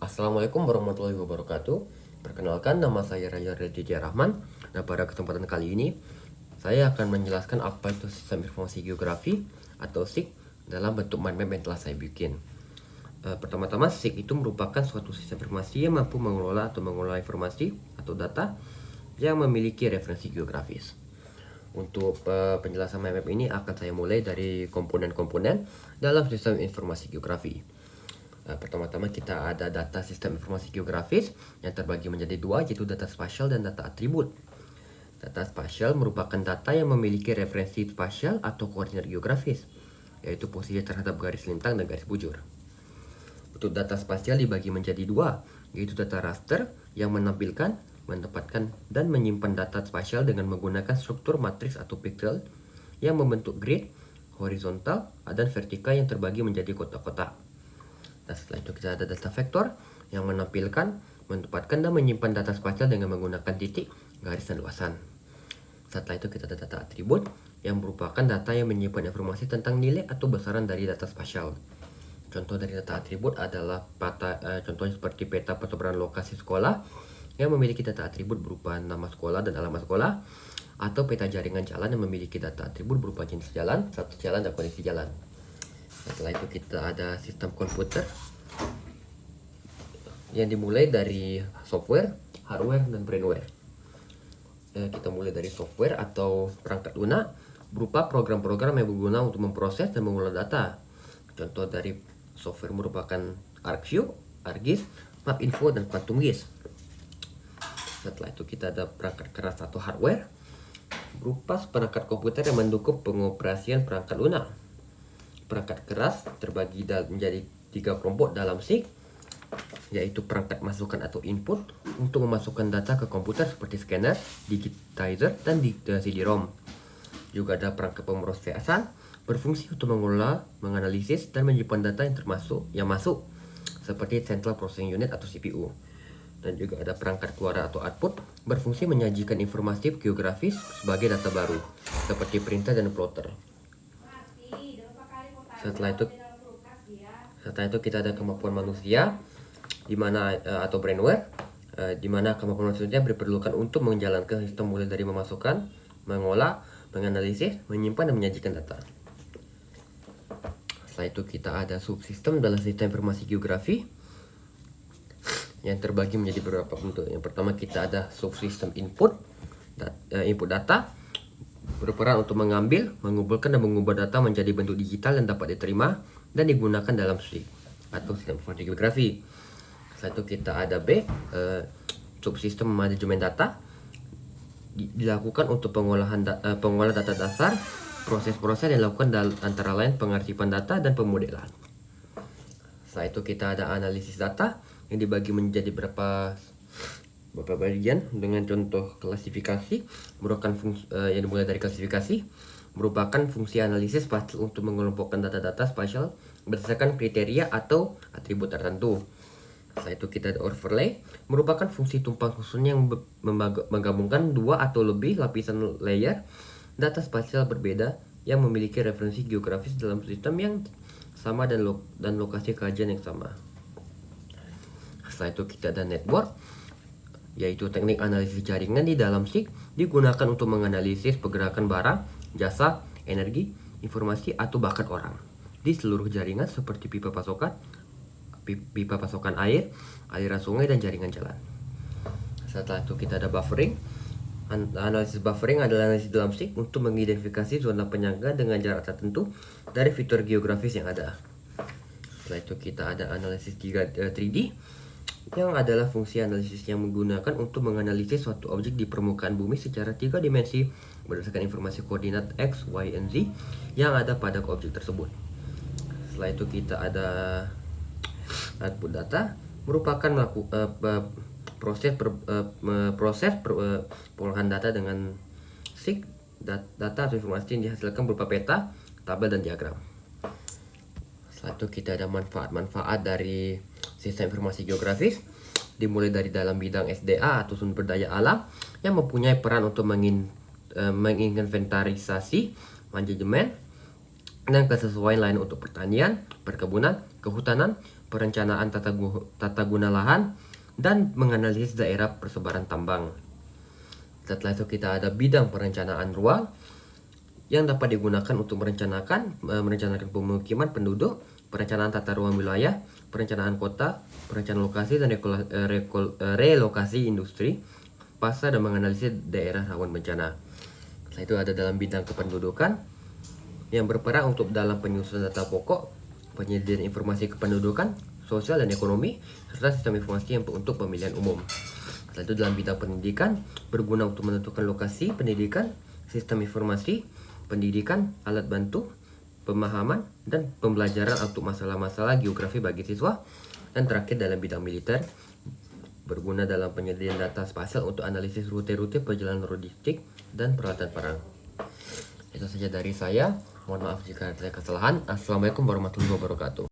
Assalamualaikum warahmatullahi wabarakatuh. Perkenalkan, nama saya Raya Raditya Rahman. Nah, pada kesempatan kali ini saya akan menjelaskan apa itu sistem informasi geografi atau SIG dalam bentuk mind map yang telah saya bikin. Pertama-tama, SIG itu merupakan suatu sistem informasi yang mampu mengelola atau mengolah informasi atau data yang memiliki referensi geografis. Untuk penjelasan mind map ini akan saya mulai dari komponen-komponen dalam sistem informasi geografi. Pertama-tama kita ada data sistem informasi geografis yang terbagi menjadi dua, yaitu data spasial dan data atribut. Data spasial merupakan data yang memiliki referensi spasial atau koordinat geografis, yaitu posisi terhadap garis lintang dan garis bujur. Untuk data spasial dibagi menjadi dua, yaitu data raster yang menampilkan, menempatkan, dan menyimpan data spasial dengan menggunakan struktur matriks atau pixel yang membentuk grid, horizontal, dan vertikal yang terbagi menjadi kotak-kotak. Nah, setelah itu kita ada data vektor yang menampilkan, menempatkan, dan menyimpan data spasial dengan menggunakan titik, garis, dan luasan. Setelah itu kita ada data atribut yang merupakan data yang menyimpan informasi tentang nilai atau besaran dari data spasial. Contoh dari data atribut adalah contohnya seperti peta persebaran lokasi sekolah yang memiliki data atribut berupa nama sekolah dan alamat sekolah, atau peta jaringan jalan yang memiliki data atribut berupa jenis jalan, status jalan, dan kondisi jalan. Setelah itu kita ada sistem komputer yang dimulai dari software, hardware, dan brainware. Kita mulai dari software atau perangkat lunak berupa program-program yang berguna untuk memproses dan mengolah data. Contoh dari software merupakan ArcView, ArcGIS, MapInfo, dan QuantumGIS. Setelah itu kita ada perangkat keras atau hardware berupa perangkat komputer yang mendukung pengoperasian perangkat lunak. Perangkat keras terbagi menjadi 3 kelompok dalam SIG, yaitu perangkat masukan atau input untuk memasukkan data ke komputer seperti scanner, digitizer, dan CD-ROM. Juga ada perangkat pemrosesan berfungsi untuk mengolah, menganalisis, dan menyimpan data yang masuk seperti Central Processing Unit atau CPU. Dan juga ada perangkat keluar atau output berfungsi menyajikan informasi geografis sebagai data baru seperti printer dan plotter. Setelah itu kita ada kemampuan manusia atau brainware, di mana kemampuan manusia diperlukan untuk menjalankan sistem mulai dari memasukkan, mengolah, menganalisis, menyimpan, dan menyajikan data. Setelah itu kita ada subsistem dalam sistem informasi geografi yang terbagi menjadi beberapa bentuk. Yang pertama kita ada subsistem input data, berperan untuk mengambil, mengumpulkan, dan mengubah data menjadi bentuk digital yang dapat diterima dan digunakan dalam SIG atau sistem informasi geografi. Setelah itu kita ada B, subsistem manajemen data, dilakukan untuk pengolahan data dasar, proses-proses yang dilakukan antara lain pengarsipan data dan pemodelan. Setelah itu kita ada analisis data yang dibagi menjadi beberapa bagian dengan contoh klasifikasi merupakan yang dimulai dari klasifikasi merupakan fungsi analisis spasial untuk mengelompokkan data-data spasial berdasarkan kriteria atau atribut tertentu. Setelah itu kita ada overlay, merupakan fungsi tumpang susun yang menggabungkan dua atau lebih lapisan layer data spasial berbeda yang memiliki referensi geografis dalam sistem yang sama dan lokasi kajian yang sama. Setelah itu kita ada network, yaitu teknik analisis jaringan di dalam SIG digunakan untuk menganalisis pergerakan barang, jasa, energi, informasi, atau bahkan orang di seluruh jaringan seperti pipa pasokan air, aliran sungai, dan jaringan jalan. Setelah itu kita ada buffering. Analisis buffering adalah analisis dalam SIG untuk mengidentifikasi zona penyangga dengan jarak tertentu dari fitur geografis yang ada. Setelah itu kita ada analisis 3D yang adalah fungsi analisis yang menggunakan untuk menganalisis suatu objek di permukaan bumi secara 3 dimensi berdasarkan informasi koordinat X, Y, dan Z yang ada pada objek tersebut. Setelah itu kita ada output data, merupakan proses pengolahan data dengan SIG, data atau informasi yang dihasilkan berupa peta, tabel, dan diagram. Setelah itu kita ada manfaat-manfaat dari sistem informasi geografis, dimulai dari dalam bidang SDA atau sumber daya alam yang mempunyai peran untuk menginventarisasi, manajemen, dan kesesuaian lain untuk pertanian, perkebunan, kehutanan, perencanaan tata guna lahan, dan menganalisis daerah persebaran tambang. Setelah itu kita ada bidang perencanaan ruang yang dapat digunakan untuk merencanakan pemukiman penduduk, perencanaan tata ruang wilayah, perencanaan kota, perencanaan lokasi dan relokasi industri, pasar, dan menganalisis daerah rawan bencana. Setelah itu ada dalam bidang kependudukan yang berperan untuk dalam penyusunan data pokok, penyediaan informasi kependudukan, sosial dan ekonomi, serta sistem informasi yang untuk pemilihan umum. Setelah itu dalam bidang pendidikan berguna untuk menentukan lokasi pendidikan, sistem informasi pendidikan, alat bantu, pemahaman, dan pembelajaran untuk masalah-masalah geografi bagi siswa. Dan terakhir dalam bidang militer berguna dalam penyediaan data spasial untuk analisis rute-rute perjalanan logistik dan peralatan perang. Itu saja dari saya. Mohon maaf jika ada kesalahan. Assalamualaikum warahmatullahi wabarakatuh.